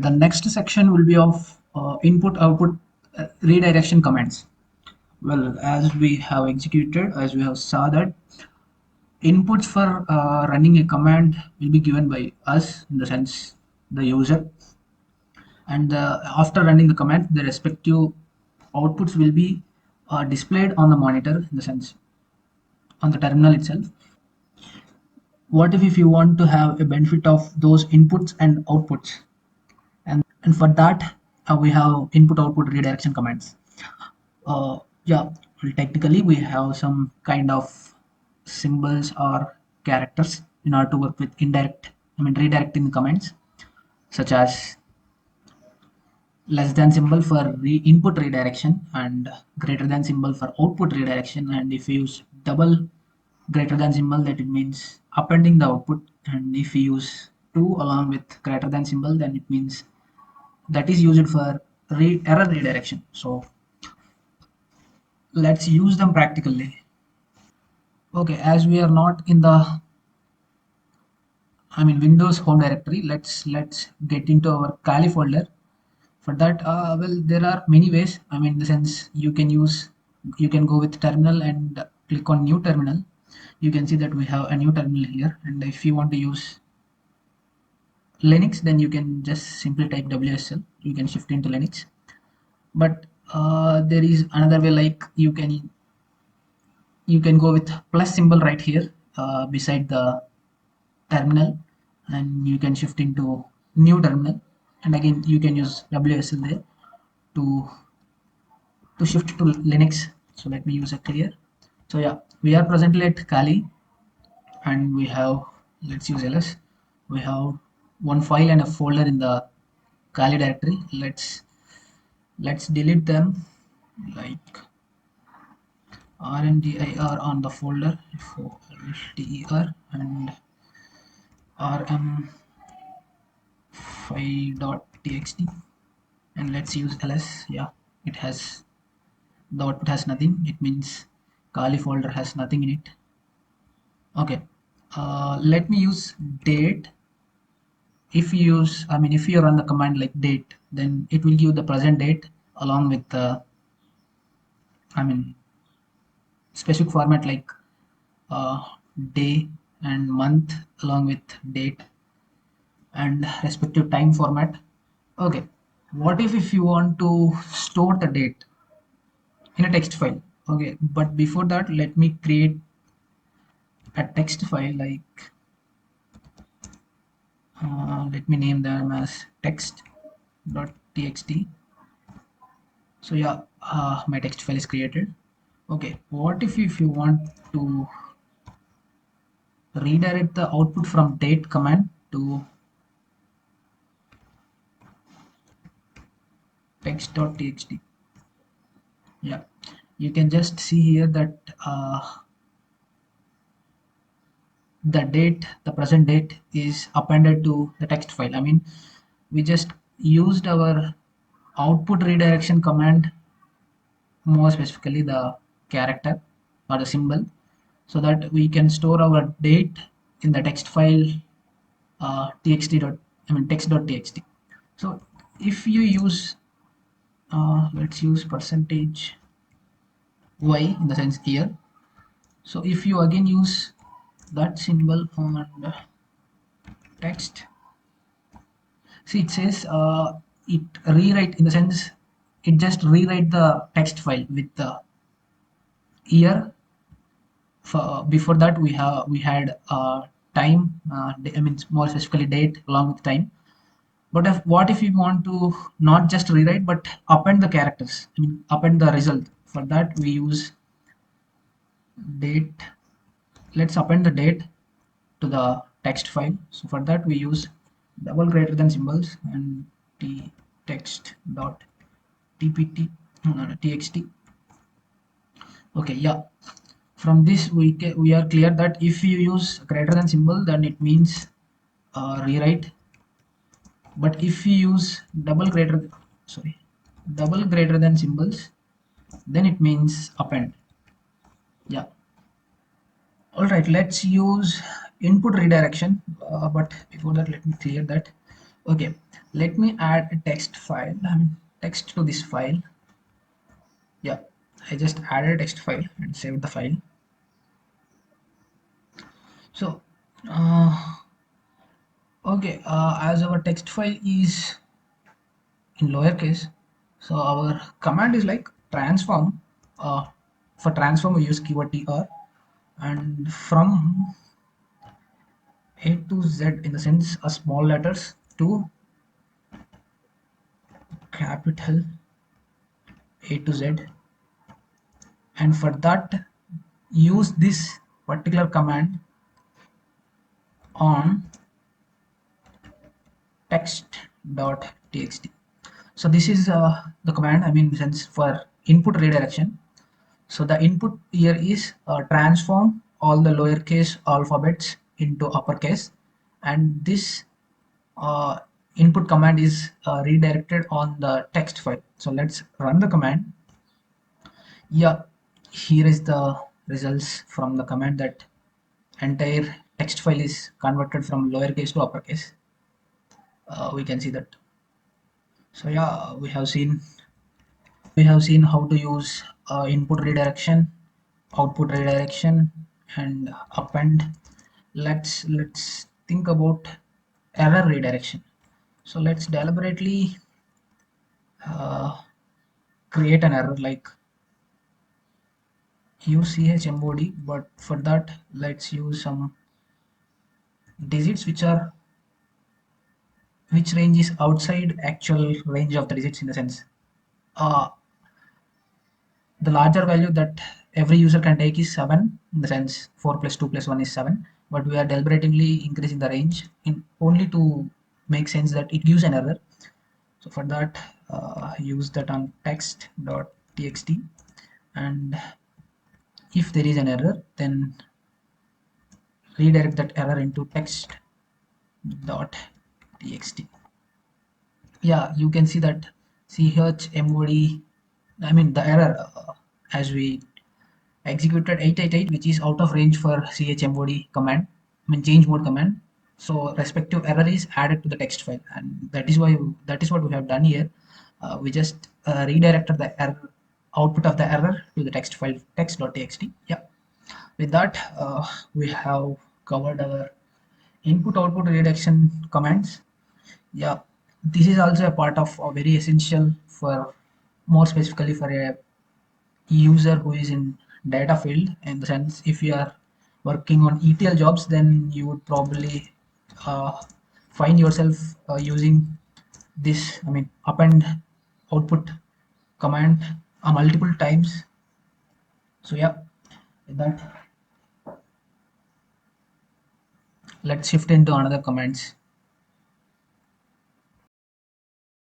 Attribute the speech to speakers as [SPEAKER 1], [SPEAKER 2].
[SPEAKER 1] the next section will be of input output redirection commands. Well, as we have executed, as we have saw that inputs for running a command will be given by us, in the sense the user, and after running the command, the respective outputs will be displayed on the monitor, in the sense on the terminal itself. What if you want to have a benefit of those inputs and outputs? And for that, we have input output redirection commands. Yeah, well, technically we have some kind of symbols or characters in order to work with redirecting commands, such as less than symbol for input redirection and greater than symbol for output redirection. And if you use double greater than symbol, that it means appending the output, and if you use 2 along with greater than symbol, then it means that is used for error redirection. So let's use them practically. Okay, as we are not in the Windows home directory, let's get into our Kali folder. For that, well, there are many ways. In the sense, you can go with terminal and click on new terminal. You can see that we have a new terminal here, and if you want to use Linux, then you can just simply type WSL. You can shift into Linux. But there is another way, like you can go with plus symbol right here beside the terminal, and you can shift into new terminal, and again you can use WSL there to shift to Linux. So let me use a clear. So yeah, we are presently at Kali, and we have, let's use ls, we have one file and a folder in the Kali directory. Let's delete them, like rmdir on the folder for der and rm file.txt, and let's use ls. Yeah, it has, the output has nothing. It means Kali folder has nothing in it. Okay, let me use date. If you use, if you run the command like date, then it will give the present date along with the specific format, like uh, day and month along with date and respective time format. Okay, what if you want to store the date in a text file? Okay, but before that, let me create a text file, like let me name them as text.txt. So yeah, my text file is created. Okay, what if you want to redirect the output from date command to text.txt? Yeah, you can just see here that the present date is appended to the text file. We just used our output redirection command, more specifically the character or the symbol, so that we can store our date in the text file txt dot text.txt. So if you use let's use percentage y, in the sense here. So if you again use that symbol on text, see, it says it rewrite, in the sense it just rewrite the text file with the year. Before that, we had time, more specifically date along with time. But what if you want to not just rewrite but append the characters, append the result? For that, we use date. Let's append the date to the text file. So for that, we use double greater than symbols and text dot tpt txt. Okay, yeah, from this we are clear that if you use greater than symbol, then it means rewrite. But if you use double greater than symbols, then it means append. Yeah, all right, let's use input redirection, but before that, let me clear that. Okay, let me add a text file. I mean text to this file. Yeah, I just added a text file and saved the file. So, okay, as our text file is in lowercase, so our command is like transform. Uh, for transform, we use keyword tr, and from A to Z in the sense of small letters to capital A to Z, and for that use this particular command on text.txt. So this is the command, I mean sense for input redirection. So the input here is transform all the lowercase alphabets into uppercase, and this uh, input command is redirected on the text file. So let's run the command. Yeah, here is the results from the command that entire text file is converted from lowercase to uppercase. We can see that. So yeah, we have seen how to use input redirection, output redirection, and append. Let's think about error redirection. So let's deliberately uh, create an error like use chmod, but for that let's use some digits which range is outside actual range of the digits, in the sense uh, the larger value that every user can take is 7, in the sense 4 plus 2 plus 1 is 7, but we are deliberately increasing the range in only to make sense that it gives an error. So for that use that on text.txt, and if there is an error then redirect that error into text.txt. Yeah, you can see that chmod, I mean the error, as we executed 888, which is out of range for chmod command, I mean change mode command. So respective error is added to the text file, and that is what we have done here. We just redirected the error output of the error to the text file text.txt. Yeah, with that we have covered our input output redirection commands. Yeah, this is also a part of very essential for, more specifically for a user who is in data field, in the sense if you are working on ETL jobs, then you would probably uh, find yourself using this, I mean append output command multiple times. So yeah, with that let's shift into another commands.